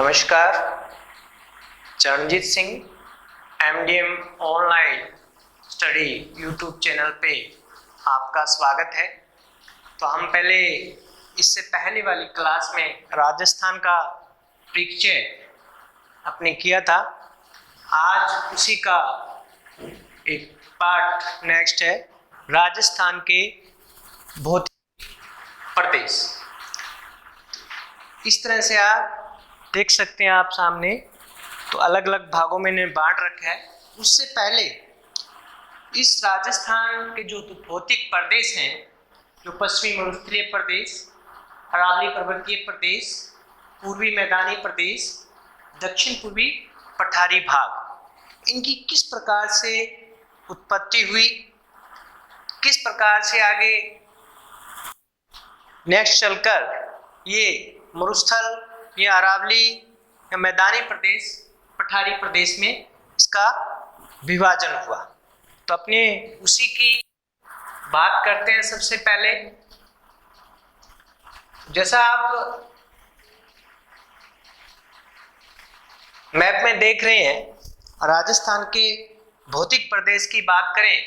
नमस्कार। Charanjit Singh MDM online study YouTube channel पे आपका स्वागत है। तो हम पहले इससे पहले वाली क्लास में राजस्थान का परिचय अपने किया था। आज उसी का एक पार्ट नेक्स्ट है, राजस्थान के भौतिक प्रदेश। इस तरह से आप देख सकते हैं आप सामने, तो अलग अलग भागों में इन्हें बांट रखा है। उससे पहले इस राजस्थान के जो भौतिक प्रदेश हैं, जो पश्चिमी मरुस्थलीय प्रदेश, अरावली पर्वतीय प्रदेश, पूर्वी मैदानी प्रदेश, दक्षिण पूर्वी पठारी भाग, इनकी किस प्रकार से उत्पत्ति हुई, किस प्रकार से आगे नेक्स्ट चलकर ये मरुस्थल या अरावली या मैदानी प्रदेश, पठारी प्रदेश में इसका विभाजन हुआ। तो अपने उसी की बात करते हैं। सबसे पहले जैसा आप मैप में देख रहे हैं, राजस्थान के भौतिक प्रदेश की बात करें,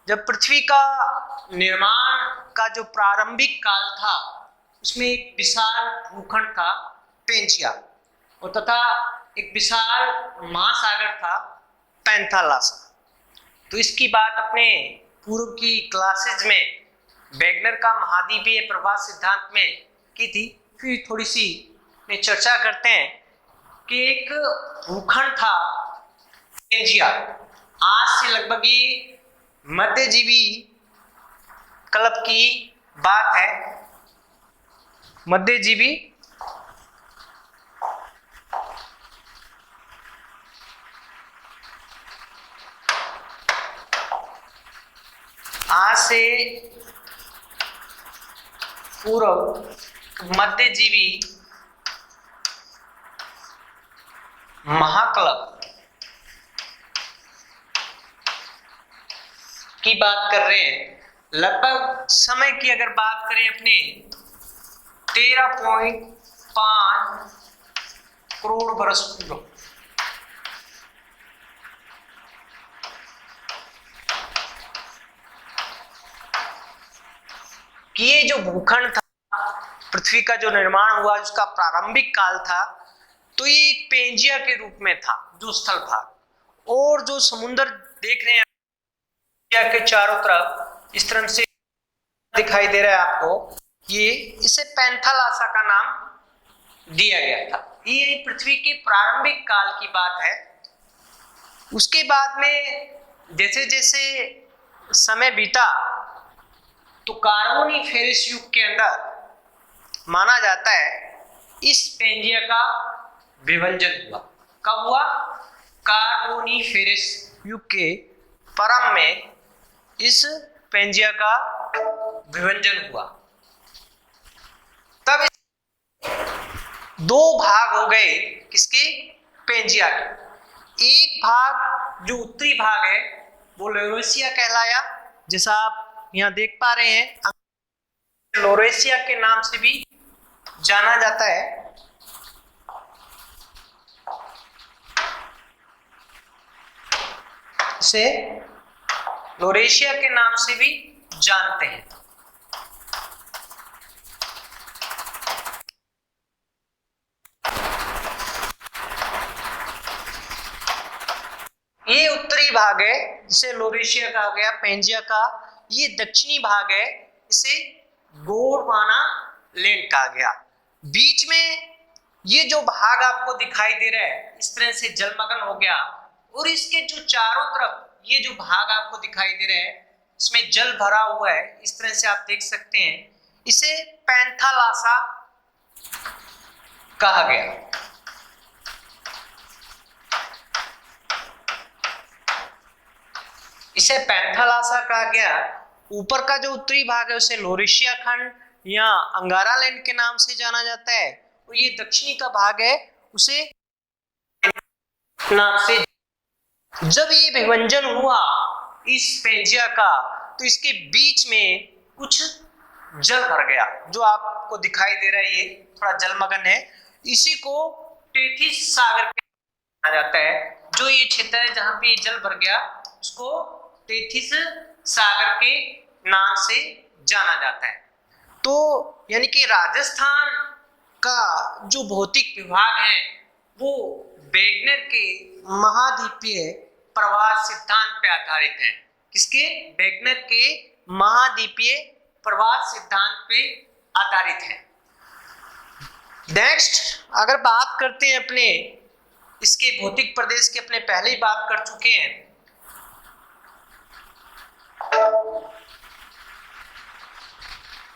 जब पृथ्वी का निर्माण का जो प्रारंभिक काल था, उसमें एक विशाल भूखंड था पेंजिया, और तथा एक विशाल महासागर था पैंथालासा। तो इसकी बात अपने पूर्व की क्लासेज में वेगनर का महाद्वीपीय प्रवाह सिद्धांत में की थी। फिर थोड़ी सी में चर्चा करते हैं कि एक भूखंड था पेंजिया। आज से लगभग ये मध्यजीवी कल्प की बात है। मध्यजीवी आज से पूर्व मध्यजीवी महाकल्प की बात कर रहे हैं। लगभग समय की अगर बात करें अपने 13.5 करोड़ वर्ष पूर्व, कि ये जो भूखंड था, पृथ्वी का जो निर्माण हुआ, उसका प्रारंभिक काल था, तो ये पेंजिया के रूप में था, जो स्थल भाग। और जो समुद्र देख रहे हैं पेंजिया के चारों तरफ इस तरह से दिखाई दे रहा है आपको, ये इसे पैंथालासा का नाम दिया गया था। ये पृथ्वी के प्रारंभिक काल की बात है। उसके बाद में जैसे जैसे समय बीता, तो कार्बोनिफेरस युग के अंदर माना जाता है इस पेंजिया का विभंजन हुआ। कब हुआ? कार्बोनिफेरस युग के प्रारंभ में इस पेंजिया का विभंजन हुआ। तब दो भाग हो गए किसके? पेंजिया के। एक भाग जो उत्तरी भाग है वो लॉरेशिया कहलाया, जैसा आप यहाँ देख पा रहे हैं, लॉरेशिया के नाम से भी जाना जाता है। इसे लॉरेशिया के नाम से भी जानते हैं। ये उत्तरी भाग है, जिसे लॉरेशिया कहा गया, पेंजिया का। ये दक्षिणी भाग है, इसे गोंडवाना लैंड कहा गया। बीच में ये जो भाग आपको दिखाई दे रहा है, इस तरह से जलमग्न हो गया। और इसके जो चारों तरफ ये जो भाग आपको दिखाई दे रहे हैं, इसमें जल भरा हुआ है, इस तरह से आप देख सकते हैं। इसे पैंथालासा कहा गया। इसे पैंथालासा कहा गया। ऊपर का जो उत्तरी भाग है उसे लॉरेशिया खंड या अंगारा लैंड के नाम से जाना जाता है, और ये दक्षिणी का भाग है उसे नाम से। जब ये विभंजन हुआ इस पेंजिया का, तो इसके बीच में कुछ जल भर गया, जो आपको दिखाई दे रहा है, ये थोड़ा जलमग्न है। इसी को टेथिस सागर के कहा जाता है। जो ये क्षेत्र है जहां पे जल भर गया उसको टेथिस सागर के नाम से जाना जाता है। तो यानी कि राजस्थान का जो भौतिक विभाग है वो वेगनर के महाद्वीपीय प्रवाह सिद्धांत पे आधारित है। किसके? वेगनर के महाद्वीपीय प्रवाह सिद्धांत पे आधारित है। नेक्स्ट अगर बात करते हैं अपने इसके भौतिक प्रदेश की, अपने पहले ही बात कर चुके हैं।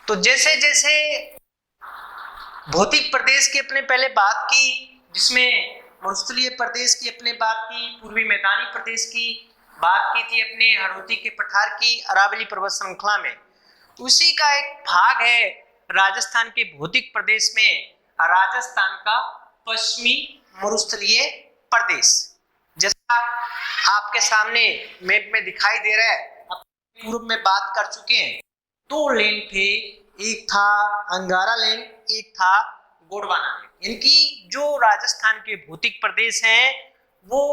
तो जैसे जैसे भौतिक प्रदेश की अपने पहले बात की, जिसमें मरुस्थलीय प्रदेश की अपने बात की, पूर्वी मैदानी प्रदेश की बात की थी, अपने हाड़ौती के पठार की अरावली पर्वत श्रृंखला में, उसी का एक भाग है राजस्थान के भौतिक प्रदेश में राजस्थान का पश्चिमी मरुस्थलीय प्रदेश। जैसा आपके सामने मैप में दिखाई दे रहा है, पूर्व में बात कर चुके हैं। दो लैंड थे, एक था अंगारा लैंड, एक था गोंडवाना लैंड। इनकी जो राजस्थान के भौतिक प्रदेश हैं वो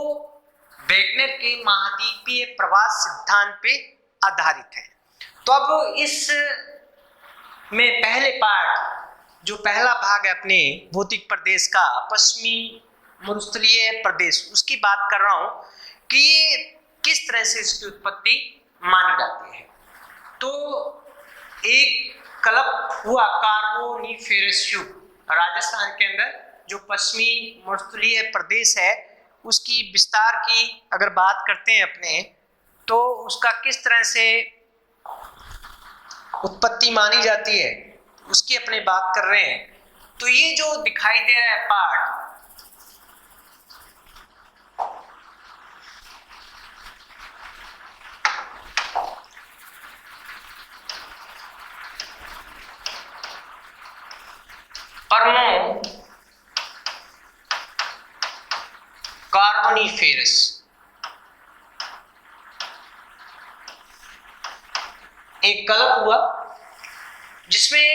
वेगनर के महाद्वीपीय प्रवास सिद्धांत पे आधारित है। तो अब इस में पहले पार्ट, जो पहला भाग है अपने भौतिक प्रदेश का पश्चिमी मरुस्थलीय प्रदेश, उसकी बात कर रहा हूं कि ये किस तरह से इसकी उत्पत्ति मानी जाती है। तो एक कल्प हुआ कार्बोनिफेरस युग राजस्थान के अंदर, जो पश्चिमी मरुस्थलीय प्रदेश है उसकी विस्तार की अगर बात करते हैं अपने, तो उसका किस तरह से उत्पत्ति मानी जाती है उसकी अपने बात कर रहे हैं। तो ये जो दिखाई दे रहा है पार्ट, पर्मो कार्बोनिफेरस, एक कल्प हुआ जिसमें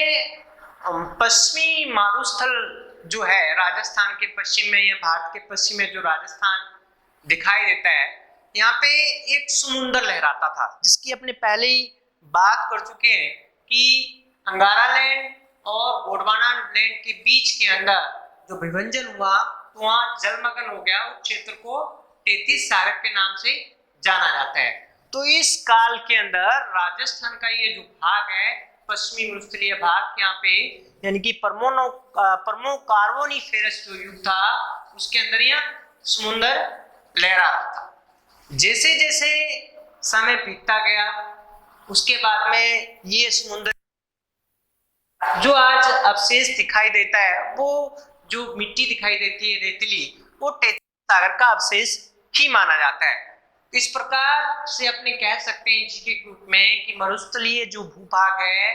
पश्चिमी मारुस्थल जो है राजस्थान के पश्चिम में या भारत के पश्चिम में जो राजस्थान दिखाई देता है, यहाँ पे एक समुंदर लहराता था, जिसकी अपने पहले ही बात कर चुके हैं कि अंगारा लैंड और गोंडवाना लैंड के बीच के अंदर जो विभजन हुआ तो वहां जलमग्न हो गया। उस क्षेत्र को टेथिस सागर के नाम से जाना जाता है। तो इस काल के अंदर राजस्थान का ये जो भाग है पश्चिमी मरुस्थलीय भाग, यहाँ पे यानी कि पर्मो कार्बोनिफेरस जो युग था उसके अंदर यह समुद्र लहरा रहा था। जैसे जैसे समय बीतता गया उसके बाद में ये समुद्र जो आज अवशेष दिखाई देता है, वो जो मिट्टी दिखाई देती है रेतीली, वो टेथिस सागर का अवशेष ही माना जाता है। इस प्रकार से अपने कह सकते हैं जी के रूप में कि मरुस्थलीय जो भूभाग है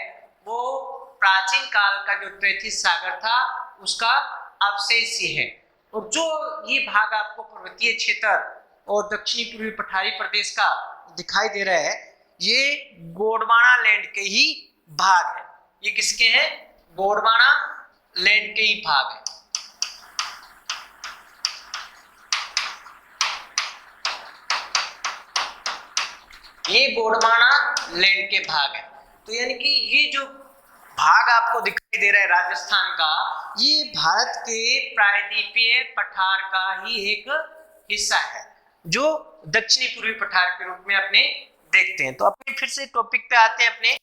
वो प्राचीन काल का जो टेथिस सागर था उसका अवशेष ही है। और जो ये भाग आपको पर्वतीय क्षेत्र और दक्षिणी पूर्वी पठारी प्रदेश का दिखाई दे रहा है, ये गोंडवाना लैंड के ही भाग है। ये किसके हैं? गोंडवाना लैंड के ही भाग है। ये गोंडवाना लैंड के भाग है। तो यानी कि ये जो भाग आपको दिखाई दे रहा है राजस्थान का, ये भारत के प्रायद्वीपीय पठार का ही एक हिस्सा है जो दक्षिणी पूर्वी पठार के रूप में अपने देखते हैं। तो अपने फिर से टॉपिक पे आते हैं अपने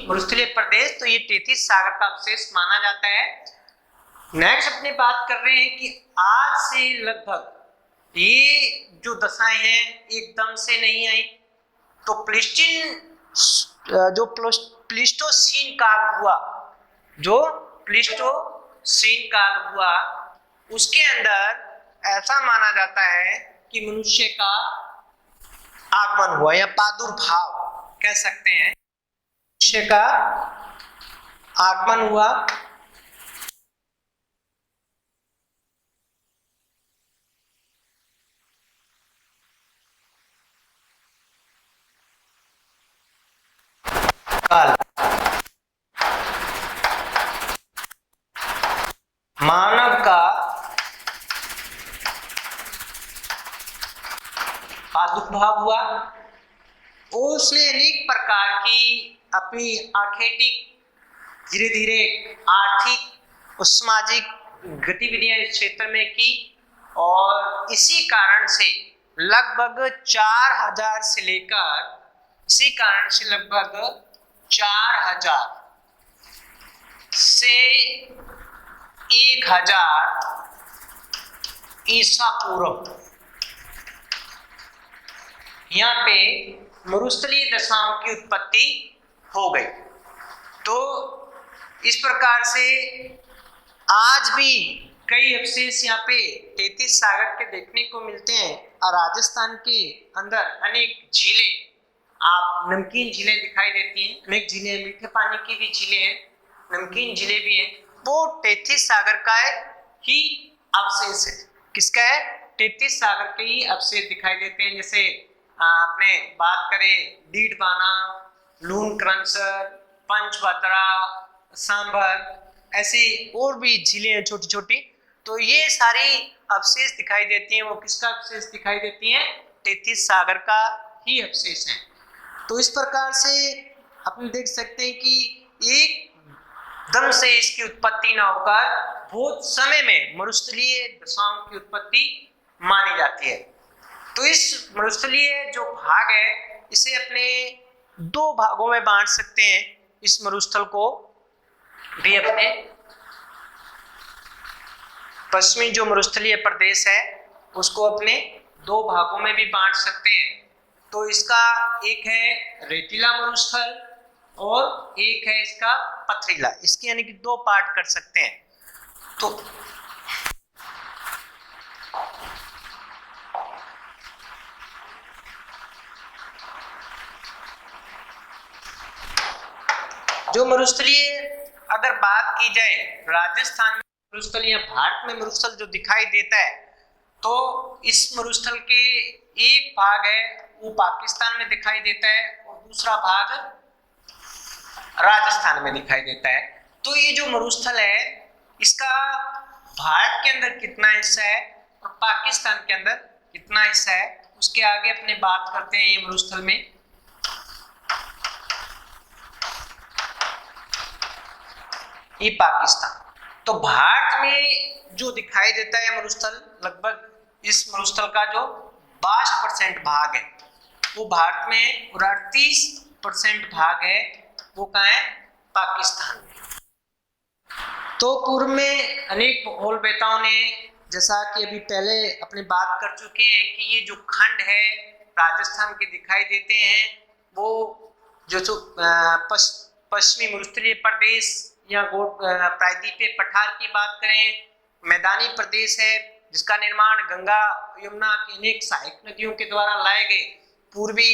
मरुस्थलीय प्रदेश। तो ये टेथिस सागर का अवशेष माना जाता है। नेक्स्ट अपने बात कर रहे हैं कि आज से लगभग ये जो दशाएं हैं एकदम से नहीं आई। तो प्लीस्टोसीन काल हुआ, जो प्लीस्टोसीन काल हुआ उसके अंदर ऐसा माना जाता है कि मनुष्य का आगमन हुआ या प्रादुर्भाव कह सकते हैं, मनुष्य का आगमन हुआ। काल मानव का प्रादुर्भाव हुआ और उसने अनेक प्रकार की अपनी आर्थिक धीरे धीरे आर्थिक और सामाजिक गतिविधियां इस क्षेत्र में की और इसी कारण से लगभग 4000 से लेकर लगभग 4000 से 1000 ईसा पूर्व यहाँ पे मरुस्थलीय दशाओं की उत्पत्ति हो गई। तो इस प्रकार से आज भी कई अवशेष यहाँ पे 33 सागर के देखने को मिलते हैं और राजस्थान के अंदर अनेक झीलें, आप नमकीन झीलें दिखाई देती हैं, अनेक झीलें, मीठे पानी की भी झीलें हैं, नमकीन झीलें भी हैं, वो 33 सागर का ही अवशेष है। किसका है? 33 सागर के ही अवशेष दिखाई देते हैं। जैसे आपने बात करें डीडवाना, लून क्रंसर, पंचभद्रा, सांभर, ऐसी और भी झीलें हैं छोटी छोटी। तो ये सारी अवशेष दिखाई देती हैं। वो किसका अवशेष दिखाई देती हैं? 33 सागर का ही अवशेष है। तो इस प्रकार से अपन देख सकते हैं कि एक दम से इसकी उत्पत्ति न होकर बहुत समय में मरुस्थलीय दशाओं की उत्पत्ति मानी जाती है। तो इस मरुस्थलीय जो भाग है इसे अपने दो भागों में बांट सकते हैं। इस मरुस्थल को भी अपने पश्चिमी जो मरुस्थलीय प्रदेश है उसको अपने दो भागों में भी बांट सकते हैं। तो इसका एक है रेतीला मरुस्थल और एक है इसका पथरीला। इसके यानी कि दो पार्ट कर सकते हैं। तो जो मरुस्थलीय अगर बात की जाए राजस्थान में मरुस्थल या भारत में मरुस्थल जो दिखाई देता है, तो इस मरुस्थल के एक भाग है वो पाकिस्तान में दिखाई देता है और दूसरा भाग राजस्थान में दिखाई देता है। तो ये जो मरुस्थल है इसका भारत के अंदर कितना हिस्सा है और पाकिस्तान के अंदर कितना हिस्सा है, उसके आगे अपने बात करते हैं। ये मरुस्थल में ये पाकिस्तान, तो भारत में जो दिखाई देता है मरुस्थल, लगभग इस मरुस्थल का जो 62% भाग है वो भारत में और 38% भाग है वो कहाँ है? पाकिस्तान में। तो पूर्व में अनेक भूगोलवेताओं ने, जैसा कि अभी पहले अपने बात कर चुके हैं, कि ये जो खंड है राजस्थान के दिखाई देते हैं वो जो पश्चिमी मरुस्थलीय प्रदेश या प्रायद्वीपीय पठार की बात करें, मैदानी प्रदेश है जिसका निर्माण गंगा यमुना की अनेक सहायक नदियों के द्वारा लाए गए पूर्वी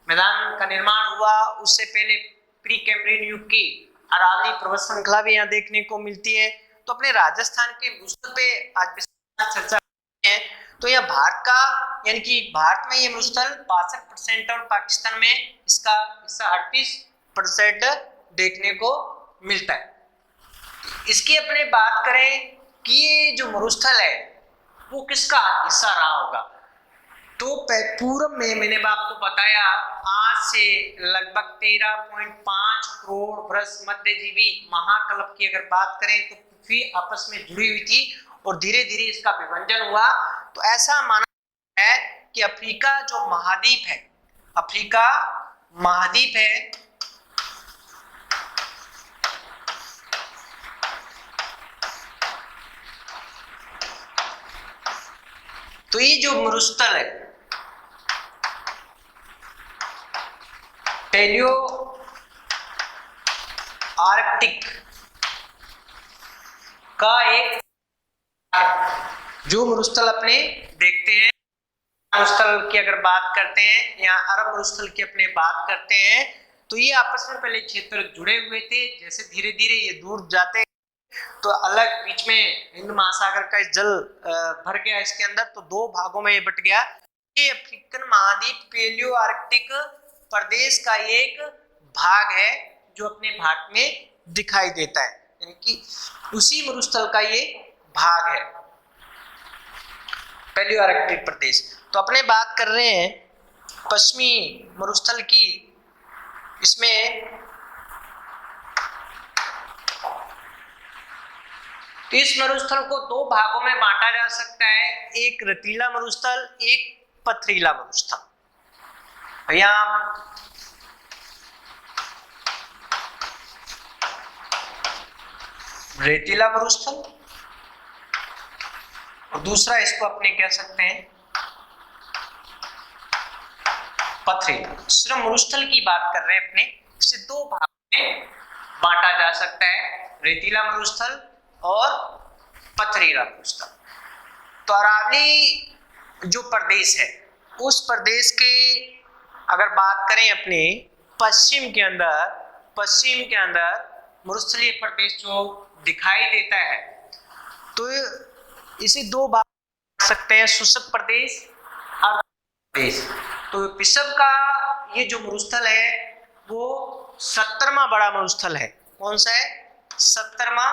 मैदान का निर्माण हुआ। उससे पहले प्री कैम्ब्रियन युग की अरावली पर्वत श्रृंखला भी यहाँ देखने को मिलती है। तो अपने राजस्थान के मरुस्थल पे आज चर्चा करते हैं। तो यह भारत का, यानी कि भारत में ये मरुस्थल 62% और पाकिस्तान में इसका हिस्सा 38% देखने को मिलता है। इसकी अपने बात करें कि ये जो मरुस्थल है वो किसका हिस्सा रहा होगा, तो पूर्व में मैंने आपको बताया आज से लगभग 13.5 करोड़ वर्ष मध्यजीवी महाकल्प की अगर बात करें तो पृथ्वी आपस में जुड़ी हुई थी और धीरे धीरे इसका विभाजन हुआ। तो ऐसा माना है कि अफ्रीका जो महाद्वीप है, अफ्रीका महाद्वीप है, तो ये जो मरुस्थल है पैलियो आर्कटिक का एक जो मरुस्थल अपने देखते हैं, मरुस्थल की अगर बात करते हैं या अरब मरुस्थल की अपने बात करते हैं, तो ये आपस में पहले क्षेत्र जुड़े हुए थे। जैसे धीरे धीरे ये दूर जाते तो अलग बीच में हिंद महासागर का जल भर गया इसके अंदर, तो दो भागों में ये बट गया। ये अफ्रीकन महाद्वीप पैलियो आर्कटिक प्रदेश का एक भाग है जो अपने भारत में दिखाई देता है, यानी कि उसी मरुस्थल का ये भाग है पैलियो आर्कटिक प्रदेश। तो अपने बात कर रहे हैं पश्चिमी मरुस्थल की, इसमें इस मरुस्थल को दो भागों में बांटा जा सकता है, एक रेतीला मरुस्थल, एक पथरीला मरुस्थल। भैया रेतीला मरुस्थल और दूसरा इसको अपने कह सकते हैं पथरीला। सिर्फ मरुस्थल की बात कर रहे हैं अपने, इसे दो भागों में बांटा जा सकता है, रेतीला मरुस्थल और पथरीला मरुस्थल। तो अरावली जो प्रदेश है, उस प्रदेश के अगर बात करें अपने पश्चिम के अंदर मरुस्थलीय प्रदेश जो दिखाई देता है, तो इसे दो भाग कर सकते हैं, शुष्क प्रदेश और प्रदेश। तो विश्व का ये जो मरुस्थल है वो 70वां बड़ा मरुस्थल है। कौन सा है? 70वां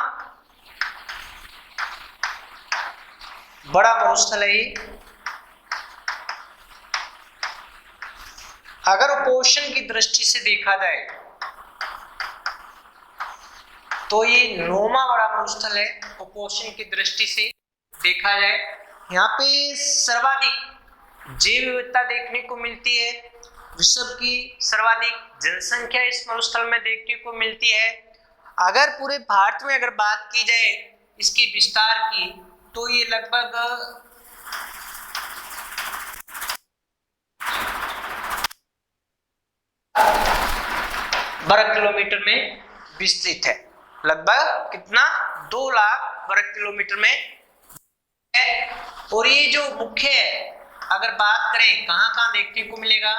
बड़ा मरुस्थल है ये। अगर उपोषण की दृष्टि से देखा जाए तो ये 9वां बड़ा मरुस्थल है। उपोषण की दृष्टि से देखा जाए, यहाँ पे सर्वाधिक जैव विविधता देखने को मिलती है, विश्व की सर्वाधिक जनसंख्या इस मरुस्थल में देखने को मिलती है। अगर पूरे भारत में अगर बात की जाए इसके विस्तार की, तो ये लगभग 12 किलोमीटर में विस्तृत है। लगभग कितना? 2 लाख वर्ग किलोमीटर में है। और ये जो मुख्य है, अगर बात करें कहाँ कहाँ देखने को मिलेगा,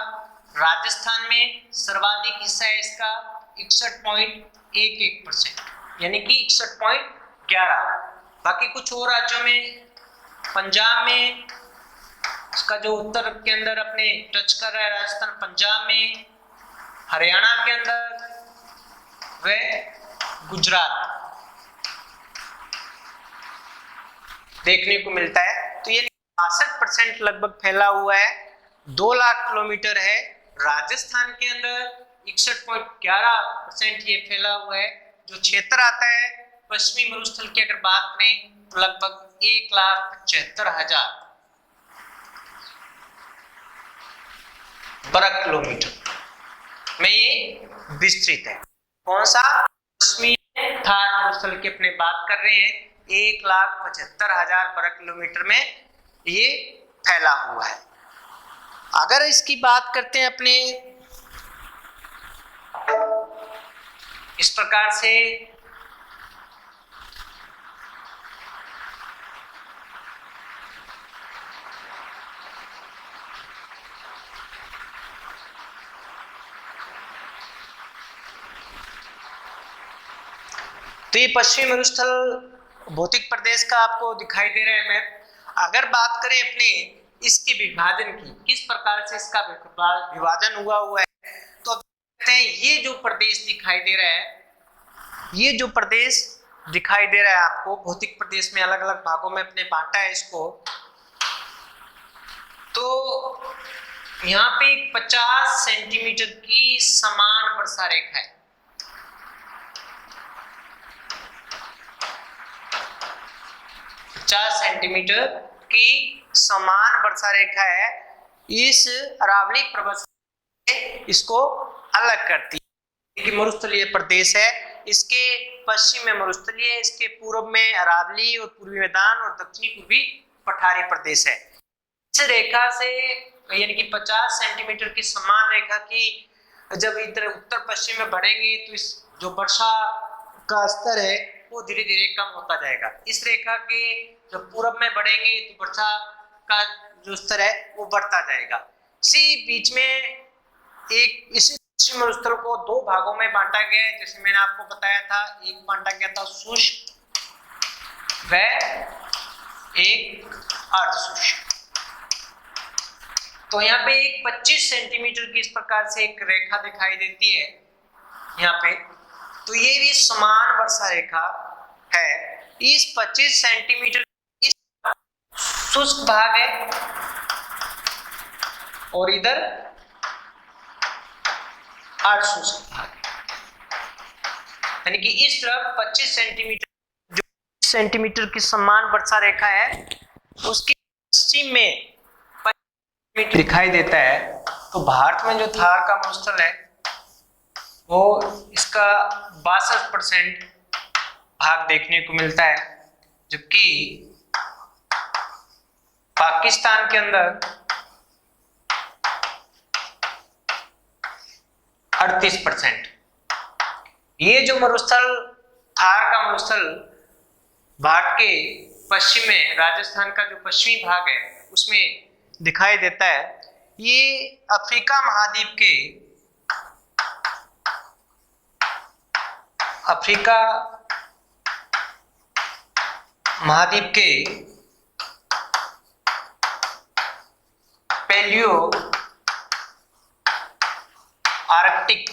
राजस्थान में सर्वाधिक हिस्सा है इसका 61.11%, यानी कि 61.11। बाकी कुछ और राज्यों में, पंजाब में इसका जो उत्तर के अंदर अपने टच कर रहा है राजस्थान, पंजाब में, हरियाणा के अंदर, व गुजरात देखने को मिलता है। तो ये 62% लगभग फैला हुआ है, 2 लाख किलोमीटर है। राजस्थान के अंदर 61.11% ये फैला हुआ है। जो क्षेत्र आता है पश्चिमी मरुस्थल की अगर बात करें तो लगभग 1,75,000 वर्ग किलोमीटर में ये विस्तृत है। कौन सा? पश्चिमी थार मरुस्थल की अपने बात कर रहे हैं, 1,75,000 वर्ग किलोमीटर में ये फैला हुआ है। अगर इसकी बात करते हैं अपने इस प्रकार से, तो ये पश्चिमी मरुस्थल भौतिक प्रदेश का आपको दिखाई दे रहा है मैप। अगर बात करें अपने इसके विभाजन की, किस प्रकार से इसका विभाजन हुआ है, तो देखते हैं ये जो प्रदेश दिखाई दे रहा है, ये जो प्रदेश दिखाई दे रहा है आपको, भौतिक प्रदेश में अलग अलग भागों में अपने बांटा है इसको। तो यहाँ पे 50 सेंटीमीटर की समान वर्षा रेखा है। 50 सेंटीमीटर की समान वर्षा रेखा है। इस अरावली पर्वत से इसको अलग करती है कि मरुस्थलीय प्रदेश है। इसके पश्चिम में मरुस्थलीय, इसके पूर्व में अरावली और पूर्वी मैदान और दक्षिणी पूर्वी पठारी प्रदेश है। इस रेखा से यानी कि 50 सेंटीमीटर की समान रेखा की जब इधर उत्तर पश्चिम में बढ़ेंगे तो इस जो वर्षा का स्तर है वो धीरे धीरे कम होता जाएगा। इस रेखा के जब पूर्व में बढ़ेंगे तो वर्षा का जो स्तर है वो बढ़ता जाएगा। इसी बीच में एक इसी पश्चिम मरुस्थल को 2 भागों में बांटा गया है, जैसे मैंने आपको बताया था। एक बांटा गया था शुष्क व एक अर्धशुष्क। तो यहाँ पे एक 25 सेंटीमीटर की इस प्रकार से एक रेखा दिखाई देती है यहाँ पे। तो ये भी समान वर्षा रेखा है। इस 25 सेंटीमीटर शुष्क भाग है और इधर अर्धशुष्क भाग, यानी कि इस तरफ 25 सेंटीमीटर, जो सेंटीमीटर की समान वर्षा रेखा है उसके पश्चिम में 25 सेंटीमीटर दिखाई देता है। तो भारत में जो थार का मरुस्थल है वो इसका 62% भाग देखने को मिलता है, जबकि पाकिस्तान के अंदर 38%। ये जो मरुस्थल, थार का मरुस्थल भारत के पश्चिम में, राजस्थान का जो पश्चिमी भाग है उसमें दिखाई देता है। ये अफ्रीका महाद्वीप के पैलियो आर्कटिक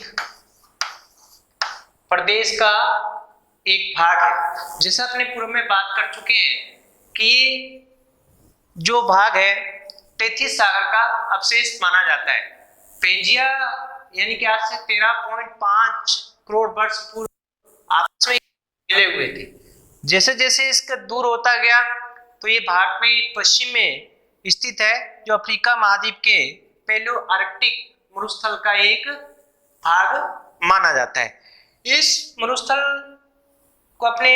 प्रदेश का एक भाग है। जैसा अपने पूर्व में बात कर चुके हैं कि जो भाग है टेथिस सागर का अवशेष माना जाता है। पेंजिया यानी कि आज से 13.5 करोड़ वर्ष पूर्व आपस में मिले हुए थे। जैसे जैसे इसका दूर होता गया तो ये भारत में पश्चिम में स्थित है, जो अफ्रीका महाद्वीप के पैलियो आर्कटिक मरुस्थल का एक भाग माना जाता है। इस मरुस्थल को अपने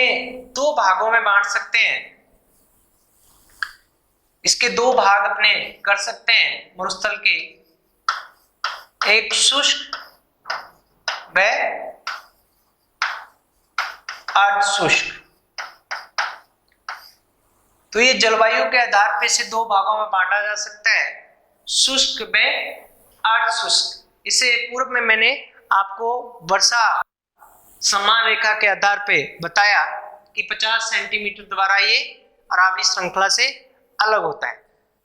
दो भागों में बांट सकते हैं। इसके दो भाग अपने कर सकते हैं मरुस्थल के, एक शुष्क व अर्धशुष्क। तो ये जलवायु के आधार पे इसे दो भागों में बांटा जा सकता है, शुष्क व अर्धशुष्क। इसे पूर्व में मैंने आपको वर्षा समान रेखा के आधार पे बताया कि 50 सेंटीमीटर द्वारा ये अरावली श्रृंखला से अलग होता है।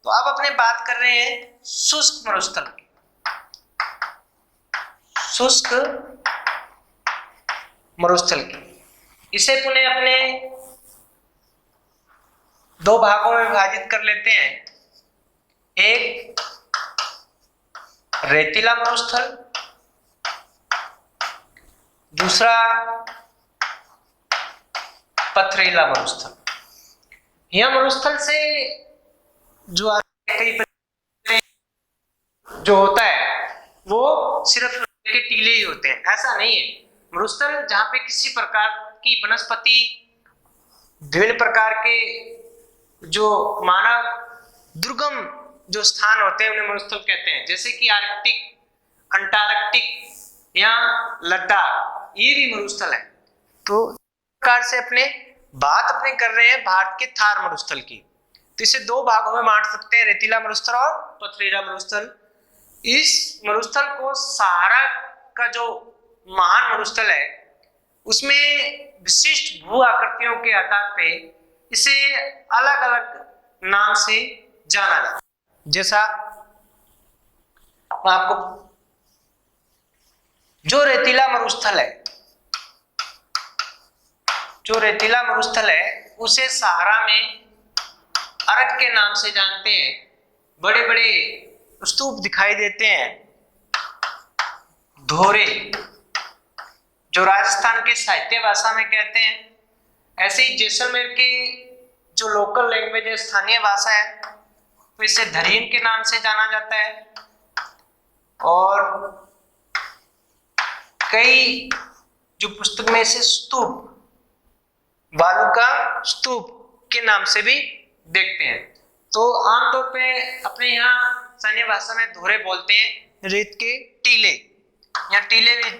तो अब अपने बात कर रहे हैं शुष्क मरुस्थल की। शुष्क मरुस्थल की इसे पुनः अपने दो भागों में विभाजित कर लेते हैं, एक रेतीला मरुस्थल, दूसरा पथरीला मरुस्थल। यह मरुस्थल से जो होता है वो सिर्फ के टीले ही होते हैं, ऐसा नहीं है। मरुस्थल जहां पे किसी प्रकार की वनस्पति, विभिन्न प्रकार के जो मानव दुर्गम जो स्थान होते हैं उन्हें मरुस्थल कहते हैं, जैसे कि आर्कटिक, अंटार्कटिक या लद्दाख, ये भी मरुस्थल है। तो इस प्रकार से अपने बात कर रहे हैं भारत के थार मरुस्थल की। तो इसे दो भागों में बांट सकते हैं, रेतीला मरुस्थल और पथरीला मरुस्थल। इस मरुस्थल को सहारा का जो महान मरुस्थल है उसमें विशिष्ट भू आकृतियों के आधार पे इसे अलग अलग नाम से जाना जाता है। जैसा आपको जो रेतीला मरुस्थल है उसे सहारा में अर्क के नाम से जानते हैं। बड़े बड़े स्तूप दिखाई देते हैं, धोरे, जो राजस्थान के साहित्य भाषा में कहते हैं। ऐसे ही जैसलमेर की जो लोकल लैंग्वेज है, स्थानीय भाषा है, तो इसे धरीन के नाम से जाना जाता है। और कई जो पुस्तक में इसे स्तूप, बालू का स्तूप के नाम से भी देखते हैं। तो आमतौर पे अपने यहाँ स्थानीय भाषा में धोरे बोलते हैं, रेत के टीले या टीले भी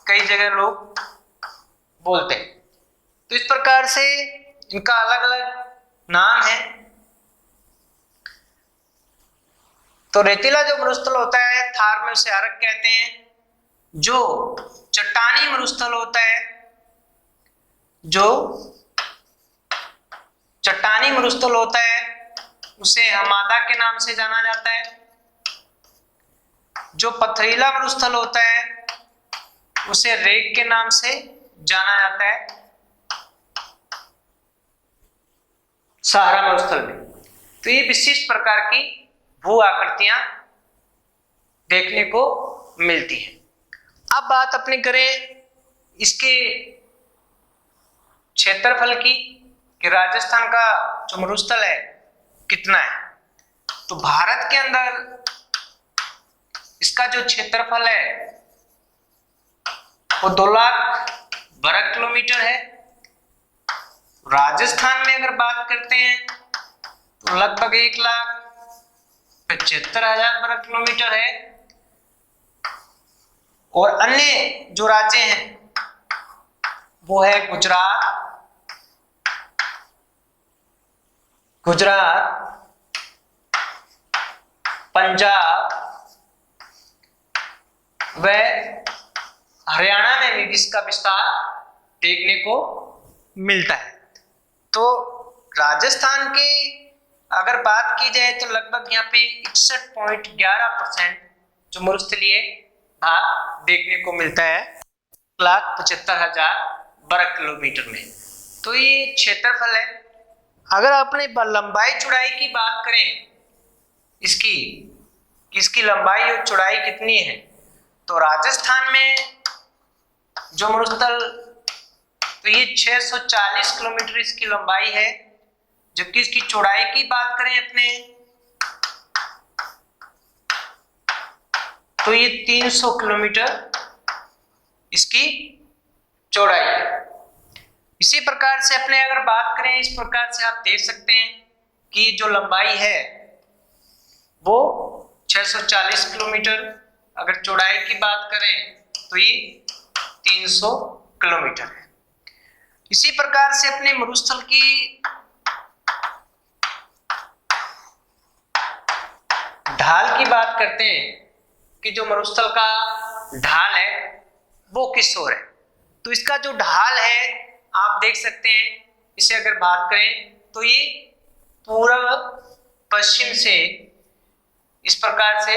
कई जगह लोग बोलते हैं। तो इस प्रकार से इनका अलग अलग नाम है। तो रेतीला जो मरुस्थल होता है, थार में उसे अर्क कहते हैं। जो चट्टानी मरुस्थल होता है, उसे हमादा के नाम से जाना जाता है। जो पथरीला मरुस्थल होता है उसे रेग के नाम से जाना जाता है सहारा मरुस्थल में। तो ये विशिष्ट प्रकार की भू आकृतियां देखने को मिलती हैं। अब बात अपने करें इसके क्षेत्रफल की कि राजस्थान का जो मरुस्थल है कितना है। तो भारत के अंदर इसका जो क्षेत्रफल है वो 2 लाख वर्ग किलोमीटर है। राजस्थान में अगर बात करते हैं तो लगभग 1,75,000 वर्ग किलोमीटर है। और अन्य जो राज्य हैं वो है गुजरात, पंजाब व हरियाणा में भी इसका विस्तार देखने को मिलता है। तो राजस्थान की अगर बात की जाए तो लगभग यहाँ पे 61.11% जो मरुस्थलीय भाग देखने को मिलता है 1,75,000 वर्ग किलोमीटर में। तो ये क्षेत्रफल है। अगर अपने लंबाई चौड़ाई की बात करें इसकी लंबाई और चौड़ाई कितनी है, तो राजस्थान में जो मरुस्थल तो ये 640 किलोमीटर इसकी लंबाई है, जबकि इसकी चौड़ाई की बात करें अपने तो ये 300 किलोमीटर इसकी चौड़ाई है। इसी प्रकार से अपने अगर बात करें इस प्रकार से आप देख सकते हैं कि जो लंबाई है वो 640 किलोमीटर, अगर चौड़ाई की बात करें तो ये 300 किलोमीटर है। इसी प्रकार से अपने मरुस्थल की ढाल की बात करते हैं कि जो मरुस्थल का ढाल है वो किस ओर है। तो इसका जो ढाल है आप देख सकते हैं, इसे अगर बात करें तो ये पूर्व पश्चिम से इस प्रकार से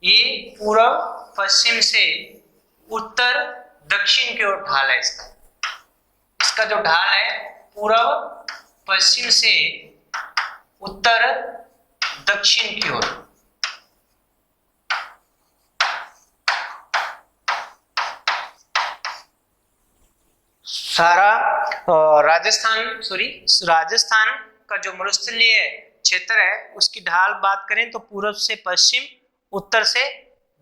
ये पूर्व पश्चिम से उत्तर दक्षिण की ओर ढाल है। इसका जो ढाल है पूर्व पश्चिम से उत्तर दक्षिण की ओर। सारा राजस्थान का जो मरुस्थलीय क्षेत्र है उसकी ढाल बात करें तो पूर्व से पश्चिम, उत्तर से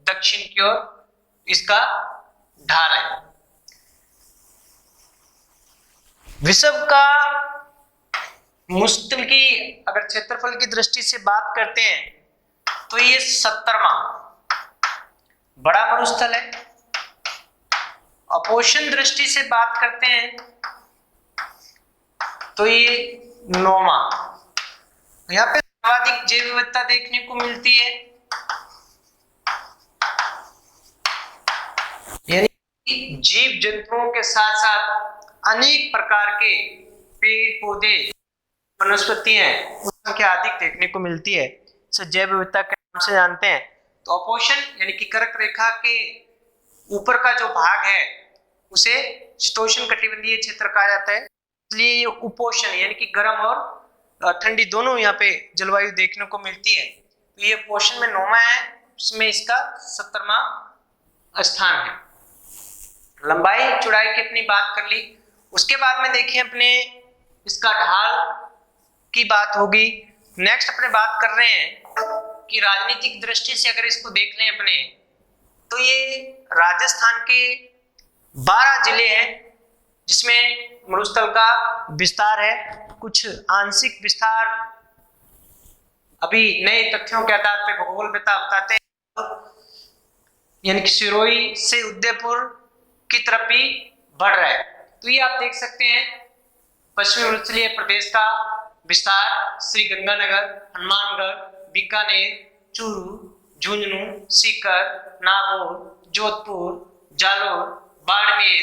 दक्षिण की ओर इसका ढाल है। विश्व का मरुस्थल की अगर क्षेत्रफल की दृष्टि से बात करते हैं तो ये 70वां बड़ा मरुस्थल है। अपोषण दृष्टि से बात करते हैं तो ये 9वां। यहाँ पे सर्वाधिक जैव विविधता देखने को मिलती है, यानी जीव जंतुओं के साथ साथ अनेक प्रकार के पेड़ पौधे वनस्पतियां संख्या अधिक देखने को मिलती है। इसे जैव विविधता के नाम से जानते हैं। तो अपोषण यानी कि कर्क रेखा के ऊपर का जो भाग है उसे शीतोष्ण कटिबंधीय क्षेत्र कहा जाता है। इसलिए ये उपोषण यानी कि गर्म और ठंडी दोनों यहाँ पे जलवायु देखने को मिलती है। तो ये पोषण में 9वां है, उसमें इसका 70वां स्थान है। लंबाई चौड़ाई की अपनी बात कर ली। उसके बाद में देखिए अपने इसका ढाल की बात होगी। नेक्स्ट अपने बात कर रहे हैं कि राजनीतिक दृष्टि से अगर इसको देख लें अपने तो ये राजस्थान के 12 जिले हैं जिसमें मरुस्थल का विस्तार है। कुछ आंशिक विस्तार अभी नए तथ्यों के आधार पर भूगोल बताते हैं, यानी कि सिरोही से उदयपुर की तरफ भी बढ़ रहा है। तो ये आप देख सकते हैं पश्चिमी मरुस्थलीय प्रदेश का विस्तार श्री गंगानगर, हनुमानगढ़, बीकानेर, चूरू, झुंझुनू, सीकर, नागौर, जोधपुर, जालोर, बाड़मेर,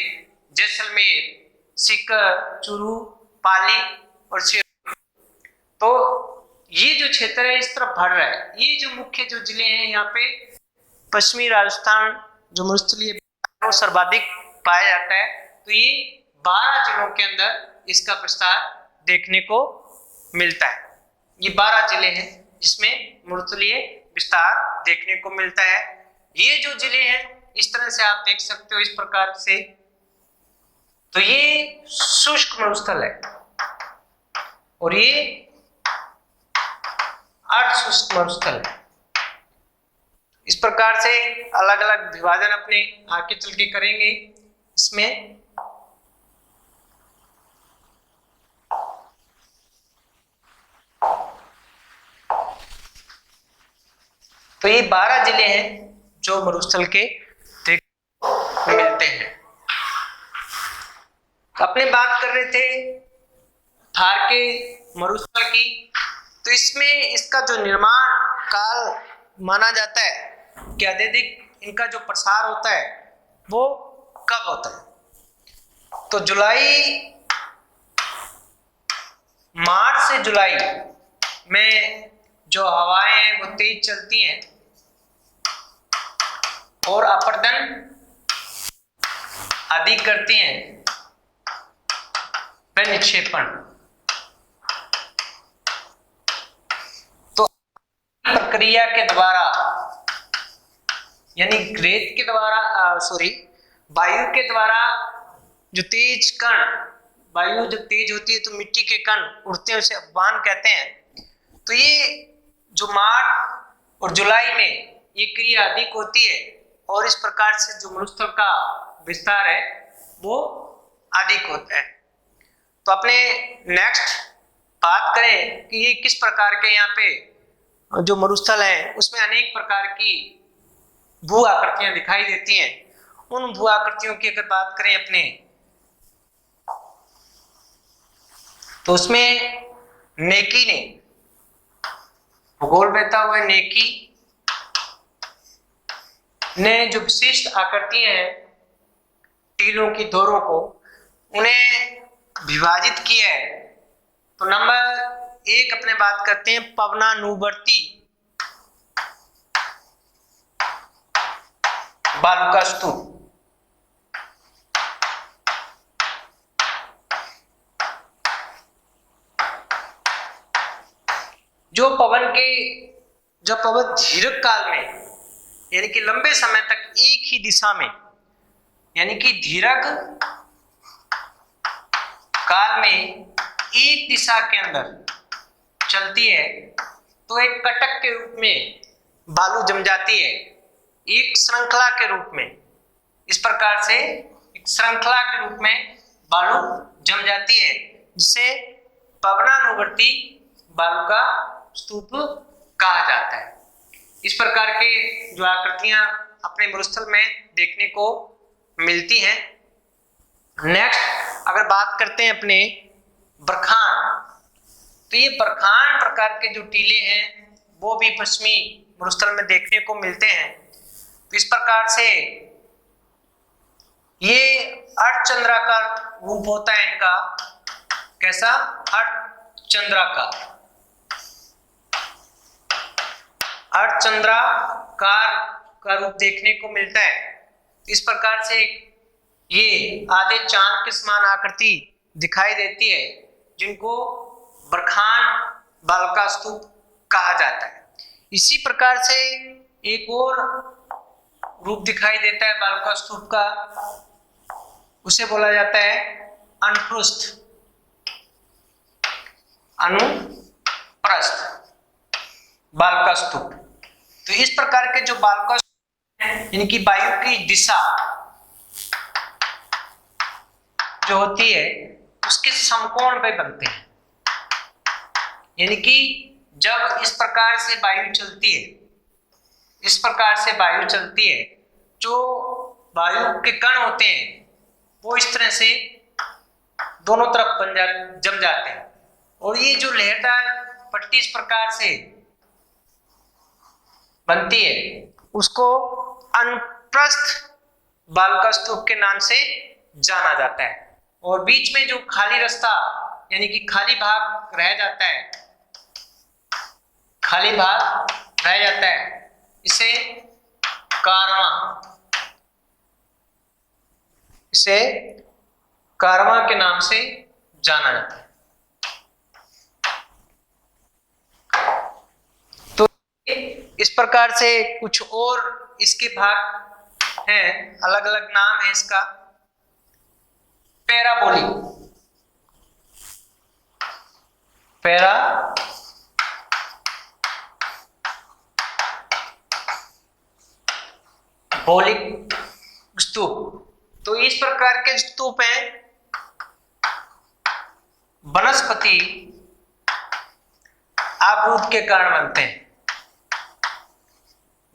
जैसलमेर, सीकर, चूरू, पाली और सिरोही। तो ये जो क्षेत्र है इस तरफ बढ़ रहा है। ये जो मुख्य जो जिले हैं यहाँ पे पश्चिमी राजस्थान जो मरुस्थलीय सर्वाधिक पाया जाता है। तो ये 12 जिलों के अंदर इसका विस्तार देखने को मिलता है। ये 12 जिले हैं जिसमें मरुस्थलीय विस्तार देखने को मिलता है। ये जो जिले हैं इस तरह से आप देख सकते हो इस प्रकार से। तो ये शुष्क मरुस्थल है और ये अर्धशुष्क मरुस्थल है। इस प्रकार से अलग अलग विभाजन अपने आगे चल के करेंगे इसमें। तो ये 12 जिले हैं जो मरुस्थल के मिलते हैं। अपने बात कर रहे थे थार के मरुस्थल की, तो इसमें इसका जो निर्माण काल माना जाता है कि अत्यधिक इनका जो प्रसार होता है वो कब होता है, तो मार्च से जुलाई में जो हवाएं हैं वो तेज चलती हैं और अपरदन अधिक करती हैं व निक्षेपण। तो प्रक्रिया के द्वारा यानी रेत के द्वारा वायु के द्वारा जो तेज कण, वायु जब तेज होती है तो मिट्टी के कण उड़ते हैं, उसे अपवान कहते हैं। तो ये जो मार्च और जुलाई में ये क्रिया अधिक होती है और इस प्रकार से जो मरुस्थल का विस्तार है वो अधिक होता है। तो अपने नेक्स्ट बात करें कि ये किस प्रकार के यहाँ पे जो मरुस्थल है उसमें अनेक प्रकार की भू आकृतियां दिखाई देती हैं। उन भू आकृतियों की अगर बात करें अपने, तो उसमें नेकी ने भूगोल बहता हुआ नेकी ने जो विशिष्ट आकृतियां हैं टीलों की दौरों को, उन्हें विभाजित किया है। तो नंबर 1 अपने बात करते हैं पवनानुवर्ती बालू का स्तूप। जब पवन धीरक काल में यानी कि लंबे समय तक एक ही दिशा में यानी कि धीरक काल में एक दिशा के अंदर चलती है तो एक कटक के रूप में बालू जम जाती है, एक श्रृंखला के रूप में। इस प्रकार से एक श्रृंखला के रूप में बालू जम जाती है जिसे पवनानुवर्ती बालू का स्तूप कहा जाता है। इस प्रकार के जो आकृतियां अपने मरुस्थल में देखने को मिलती हैं। नेक्स्ट अगर बात करते हैं अपने बरखान, तो ये बरखान प्रकार के जो टीले हैं वो भी पश्चिमी मरुस्थल में देखने को मिलते हैं। तो इस प्रकार से ये अर्धचंद्राकार रूप होता है इनका। कैसा? अर्धचंद्राकार का रूप देखने को मिलता है। इस प्रकार से ये आधे चांद के समान आकृति दिखाई देती है जिनको बरखान बालका स्तूप कहा जाता है। इसी प्रकार से एक और रूप दिखाई देता है बालका स्तूप का, उसे बोला जाता है अनुप्रस्थ बालका स्तूप। तो इस प्रकार के जो बालका स्तूप हैं इनकी वायु की दिशा जो होती है उसके समकोण पे बनते हैं। यानी कि जब इस प्रकार से वायु चलती है, जो वायु के कण होते हैं वो इस तरह से दोनों तरफ जम जाते हैं और ये जो लहरदार पट्टी इस प्रकार से बनती है उसको अनुप्रस्थ बालका स्तूप के नाम से जाना जाता है। और बीच में जो खाली रास्ता यानी कि खाली भाग रह जाता है इसे कारवां के नाम से जाना जाता है। तो इस प्रकार से कुछ और इसके भाग है, अलग अलग नाम है इसका। पैराबोलिक, पैराबोलिक स्तूप। तो इस प्रकार के स्तूप हैं वनस्पति अवरोध के कारण बनते हैं।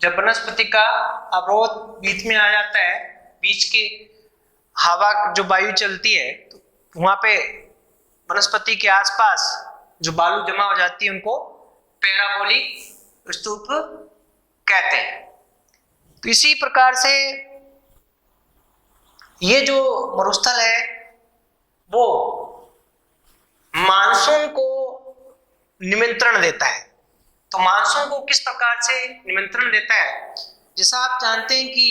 जब वनस्पति का अवरोध बीच में आ जाता है, बीच की हवा जो वायु चलती है, तो वहां पे वनस्पति के आसपास जो बालू जमा हो जाती है उनको पैराबोलिक स्तूप कहते हैं। तो इसी प्रकार से ये जो मरुस्थल है वो मानसून को निमंत्रण देता है। तो मानसून को किस प्रकार से निमंत्रण देता है? जैसा आप जानते हैं कि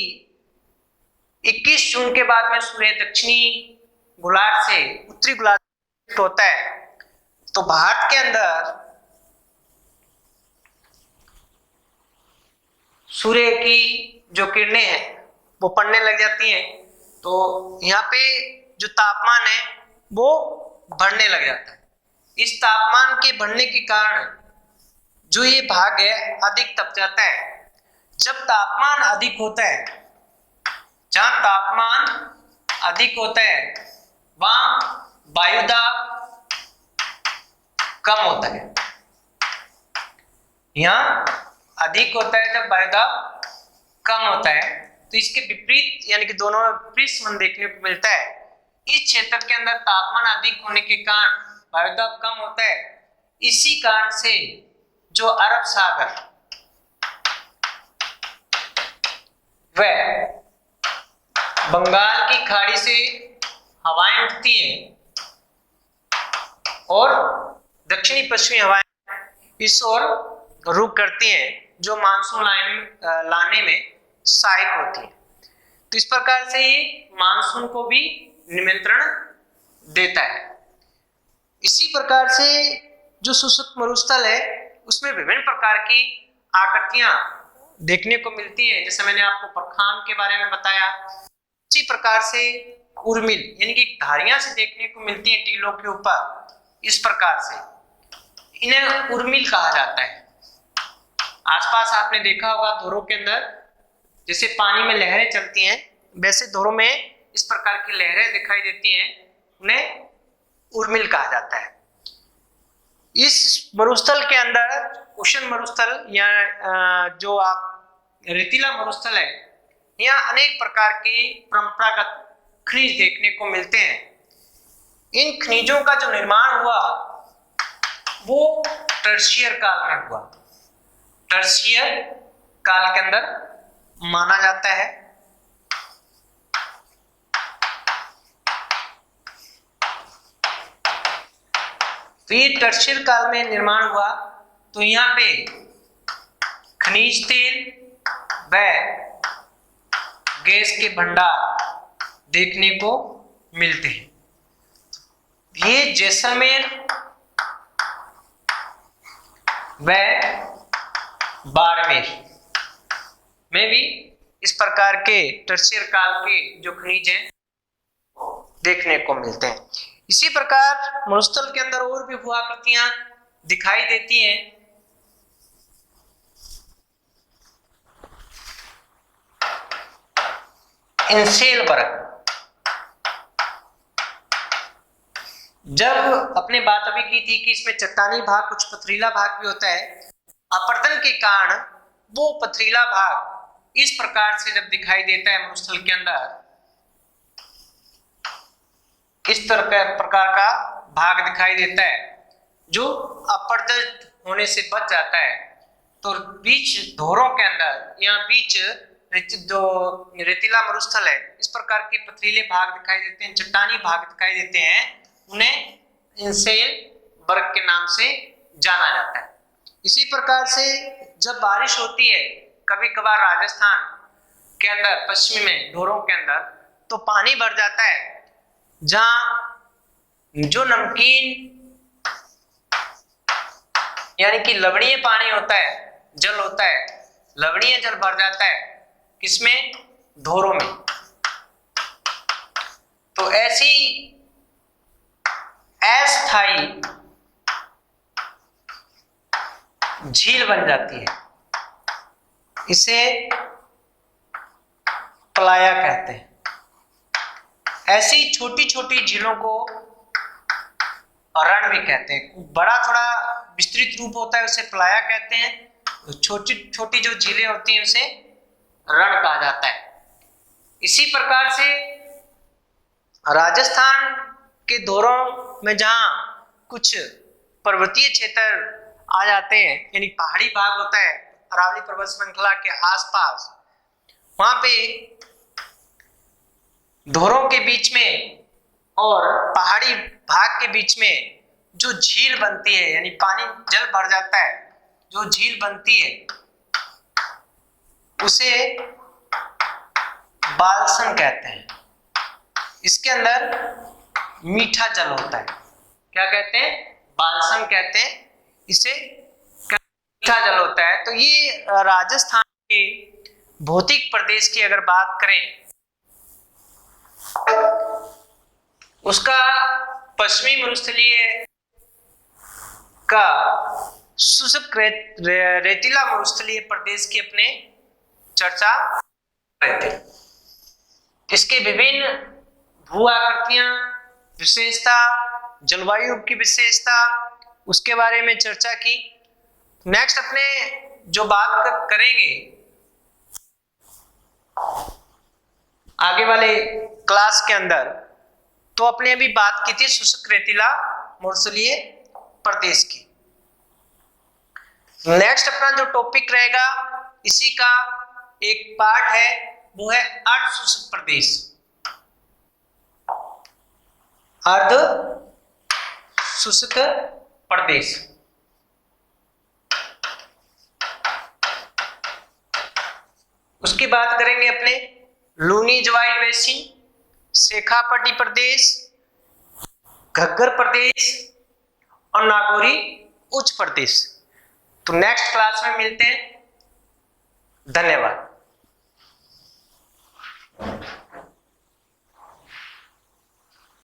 21 जून के बाद में सूर्य दक्षिणी गोलार्ध से उत्तरी गोलार्ध होता है, तो भारत के अंदर सूर्य की जो किरणें हैं वो पड़ने लग जाती हैं। तो यहाँ पे जो तापमान है वो बढ़ने लग जाता है। इस तापमान के बढ़ने के कारण जो ये भाग है अधिक तप जाता है। जब तापमान अधिक होता है, जहां तापमान अधिक होता है वहां वायुदाब कम होता है। यहां अधिक होता है जब वायुदाब कम होता है, तो इसके विपरीत यानी कि दोनों में विपरीत संबंध देखने को मिलता है। इस क्षेत्र के अंदर तापमान अधिक होने के कारण वायुदाब कम होता है। इसी कारण से जो अरब सागर वह बंगाल की खाड़ी से हवाएं उठती हैं और दक्षिणी पश्चिमी हवाएं इस ओर रुख करती हैं, जो मानसून लाने में सहायक होती है। तो इस प्रकार से ये मानसून को भी निमंत्रण देता है। इसी प्रकार से जो शुष्क मरुस्थल है उसमें विभिन्न प्रकार की आकृतियां देखने को मिलती हैं। जैसे मैंने आपको परखाम के बारे में बताया, इसी प्रकार से उर्मिल यानी कि धारियां से देखने को मिलती हैं टीलों के ऊपर। इस प्रकार से इन्हें उर्मिल कहा जाता है। आसपास आपने देखा होगा धोरों के अंदर जैसे पानी में लहरें चलती हैं, वैसे धोरों में इस प्रकार की लहरें दिखाई देती हैं, उन्हें उर्मिल कहा जाता है। इस मरुस्थल के अंदर उष्ण मरुस्थल या जो आप रेतीला मरुस्थल है, यहाँ अनेक प्रकार की परंपरागत खनिज देखने को मिलते हैं। इन खनिजों का जो निर्माण हुआ वो टर्शियर काल में हुआ। टर्शियर काल के अंदर माना जाता है। तो ये टर्शियर काल में निर्माण हुआ, तो यहाँ पे खनिज तेल व गैस के भंडार देखने को मिलते हैं। ये जैसलमेर व बाड़मेर में भी इस प्रकार के टर्शियर काल के जो खनिज हैं देखने को मिलते हैं। इसी प्रकार मरुस्थल के अंदर और भी भू-आकृतियां दिखाई देती हैं। इंसेल वर्ग, जब अपने बात अभी की थी कि इसमें चट्टानी भाग कुछ पथरीला भाग भी होता है, अपरदन के कारण वो पथरीला भाग इस प्रकार से जब दिखाई देता है मरुस्थल के अंदर, इस प्रकार का भाग दिखाई देता है जो अपरदन होने से बच जाता है। तो बीच धोरों के अंदर या बीच जो रेतीला मरुस्थल है, इस प्रकार के पथरीले भाग दिखाई देते हैं, चट्टानी भाग दिखाई देते हैं, उन्हें इंसेल वर्ग के नाम से जाना जाता है। इसी प्रकार से जब बारिश होती है कभी कभार राजस्थान के अंदर पश्चिम में धोरों के अंदर, तो पानी भर जाता है, जहां जो नमकीन यानी कि लवणीय पानी होता है, जल होता है, लवणीय जल भर जाता है। किसमें? धोरों में। तो ऐसी अस्थायी झील बन जाती है, इसे प्लाया कहते हैं। ऐसी छोटी छोटी झीलों को रण भी कहते हैं। बड़ा थोड़ा विस्तृत रूप होता है उसे प्लाया कहते हैं, छोटी छोटी जो झीलें होती हैं उसे रण कहा जाता है। इसी प्रकार से राजस्थान के धोरों में जहां कुछ पर्वतीय क्षेत्र आ जाते हैं, यानी पहाड़ी भाग होता है अरावली पर्वत श्रृंखला के आसपास, वहां पे धोरों के बीच में और पहाड़ी भाग के बीच में जो झील बनती है, यानी पानी जल भर जाता है, जो झील बनती है उसे बालसन कहते हैं। इसके अंदर मीठा जल होता है। क्या कहते हैं? बालसन कहते हैं इसे, मीठा जल होता है। तो ये राजस्थान के भौतिक प्रदेश की अगर बात करें, उसका पश्चिमी मरुस्थलीय का शुष्क रेतीला मरुस्थलीय प्रदेश की अपने चर्चा करते हैं। इसके विभिन्न भू आकृतियां, विशेषता, जलवायु की विशेषता, उसके बारे में चर्चा की। नेक्स्ट अपने जो बात करेंगे आगे वाले क्लास के अंदर, तो अपने अभी बात की थी शुष्क रेतीला मरुस्थलीय प्रदेश की। नेक्स्ट अपना जो टॉपिक रहेगा इसी का एक पार्ट है, वो है अर्ध शुष्क प्रदेश। अर्ध शुष्क प्रदेश। उसकी बात करेंगे अपने लूनी जवाई बेसिन, शेखापट्टी प्रदेश, घग्गर प्रदेश और नागौरी उच्च प्रदेश। तो नेक्स्ट क्लास में मिलते हैं। धन्यवाद।